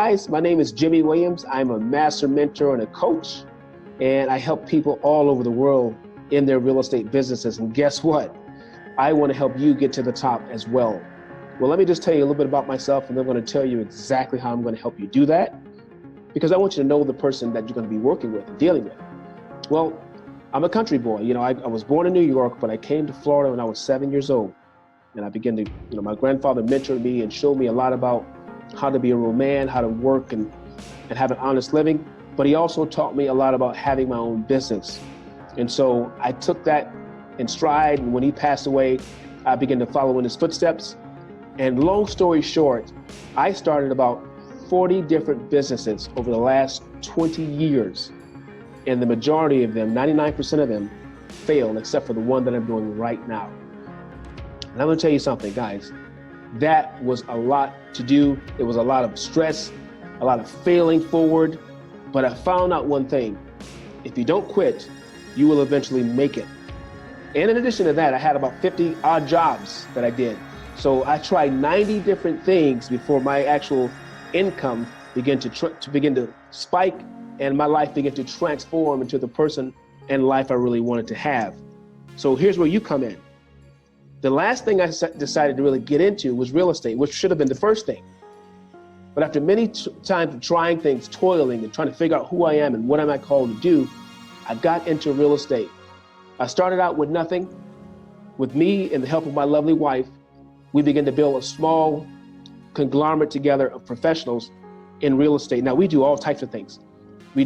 guys, my name is Jimmy Williams. I'm a master mentor and a coach, and I help people all over the world in their real estate businesses. And guess what? I want to help you get to the top as well. Well, let me just tell you a little bit about myself, and I'm going to tell you exactly how I'm going to help you do that, because I want you to know the person that you're going to be working with and dealing with. Well, I'm a country boy. I was born in New York, but I came to Florida when I was 7 years old. And I began to, my grandfather mentored me and showed me a lot about how to be a real man, how to work and have an honest living. But he also taught me a lot about having my own business. And so I took that in stride. And when he passed away, I began to follow in his footsteps. And long story short, I started about 40 different businesses over the last 20 years. And the majority of them, 99% of them, failed, except for the one that I'm doing right now. And I'm gonna tell you something, guys. That was a lot to do. It was a lot of stress, a lot of failing forward. But I found out one thing. If you don't quit, you will eventually make it. And in addition to that, I had about 50 odd jobs that I did. So I tried 90 different things before my actual income began to spike, and my life began to transform into the person and life I really wanted to have. So here's where you come in. The last thing I decided to really get into was real estate, which should have been the first thing. But after many times of trying things, toiling, and trying to figure out who I am and what am I called to do, I got into real estate. I started out with nothing. With me and the help of my lovely wife, we began to build a small conglomerate together of professionals in real estate. Now, we do all types of things. We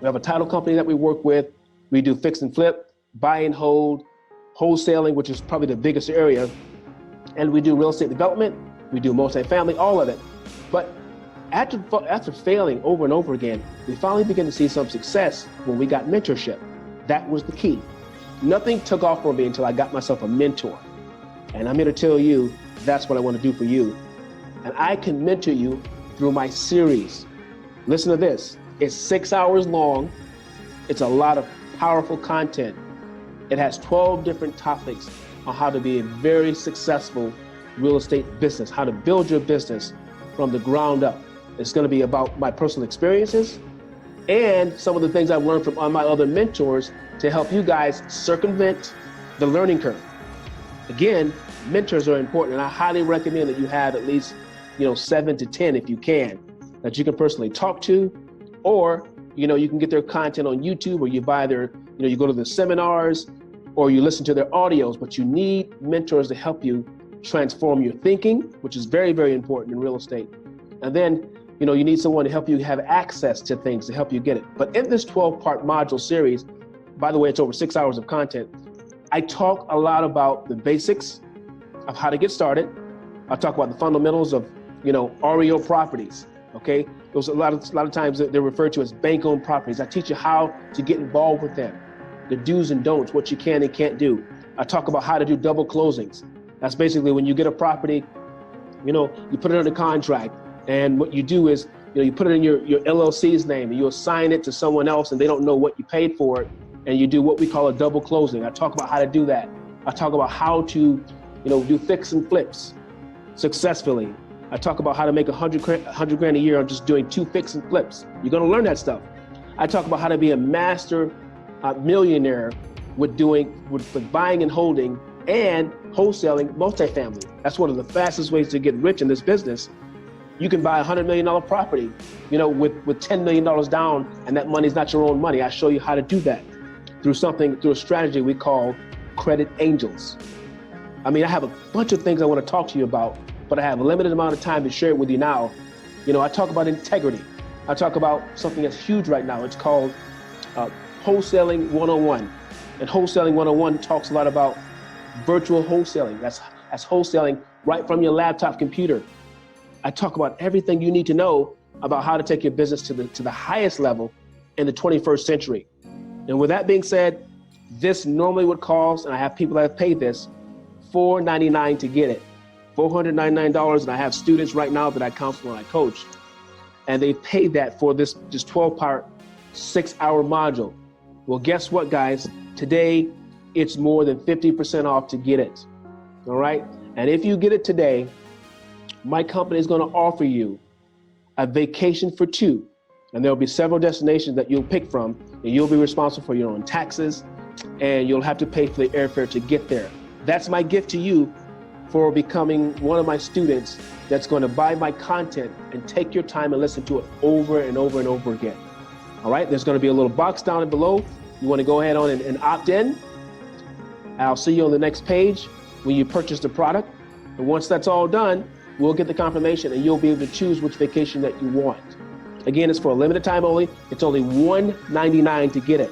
have a title company that we work with. We do fix and flip, buy and hold, wholesaling, which is probably the biggest area. And we do real estate development. We do multifamily, all of it. But after failing over and over again, we finally began to see some success when we got mentorship. That was the key. Nothing took off for me until I got myself a mentor. And I'm here to tell you, that's what I want to do for you. And I can mentor you through my series. Listen to this. It's 6 hours long. It's a lot of powerful content. It has 12 different topics on how to be a very successful real estate business, how to build your business from the ground up. It's going to be about my personal experiences and some of the things I've learned from all my other mentors to help you guys circumvent the learning curve. Again, mentors are important, and I highly recommend that you have at least 7 to 10 if you can, that you can personally talk to, or you can get their content on YouTube, or you buy their, you go to the seminars, or you listen to their audios. But you need mentors to help you transform your thinking, which is very, very important in real estate. And then, you need someone to help you have access to things to help you get it. But in this 12-part module series, by the way, it's over 6 hours of content, I talk a lot about the basics of how to get started. I talk about the fundamentals of, REO properties, okay? Those a lot of times they're referred to as bank-owned properties. I teach you how to get involved with them, the do's and don'ts, what you can and can't do. I talk about how to do double closings. That's basically when you get a property, you put it under contract, and what you do is, you put it in your LLC's name, and you assign it to someone else, and they don't know what you paid for it, and you do what we call a double closing. I talk about how to do that. I talk about how to, do fix and flips successfully. I talk about how to make 100 grand a year on just doing 2 fix and flips. You're gonna learn that stuff. I talk about how to be a master millionaire with buying and holding and wholesaling multifamily. That's one of the fastest ways to get rich in this business. You can buy a $100 million property, with $10 million down, and that money's not your own money. I show you how to do that through a strategy we call credit angels. I have a bunch of things I want to talk to you about, but I have a limited amount of time to share it with you now. I talk about integrity. I talk about something that's huge right now. It's called Wholesaling 101. And Wholesaling 101 talks a lot about virtual wholesaling. That's wholesaling right from your laptop computer. I talk about everything you need to know about how to take your business to the highest level in the 21st century. And with that being said, this normally would cost, and I have people that have paid this, $499 to get it. $499, and I have students right now that I counsel and I coach, and they paid that for this 12-part, 6-hour module. Well, guess what, guys? Today, it's more than 50% off to get it, all right? And if you get it today, my company is gonna offer you a vacation for two. And there'll be several destinations that you'll pick from, and you'll be responsible for your own taxes, and you'll have to pay for the airfare to get there. That's my gift to you for becoming one of my students that's going to buy my content and take your time and listen to it over and over and over again. All right, there's going to be a little box down below. You want to go ahead on and opt in. I'll see you on the next page when you purchase the product. And once that's all done, we'll get the confirmation and you'll be able to choose which vacation that you want. Again, it's for a limited time only. It's only $199 to get it.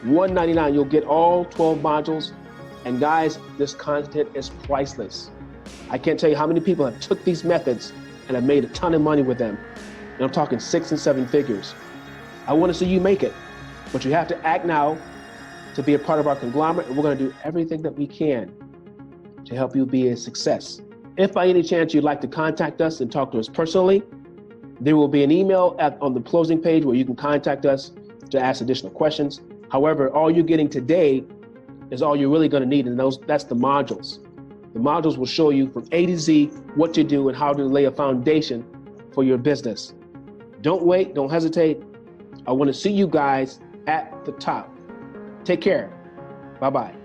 $199, you'll get all 12 modules. And guys, this content is priceless. I can't tell you how many people have took these methods and have made a ton of money with them. And I'm talking 6 and 7 figures. I want to see you make it, but you have to act now to be a part of our conglomerate, and we're going to do everything that we can to help you be a success. If by any chance you'd like to contact us and talk to us personally, there will be an email on the closing page where you can contact us to ask additional questions. However, all you're getting today is all you're really going to need, and that's the modules. The modules will show you from A to Z what to do and how to lay a foundation for your business. Don't wait, don't hesitate. I want to see you guys at the top. Take care. Bye-bye.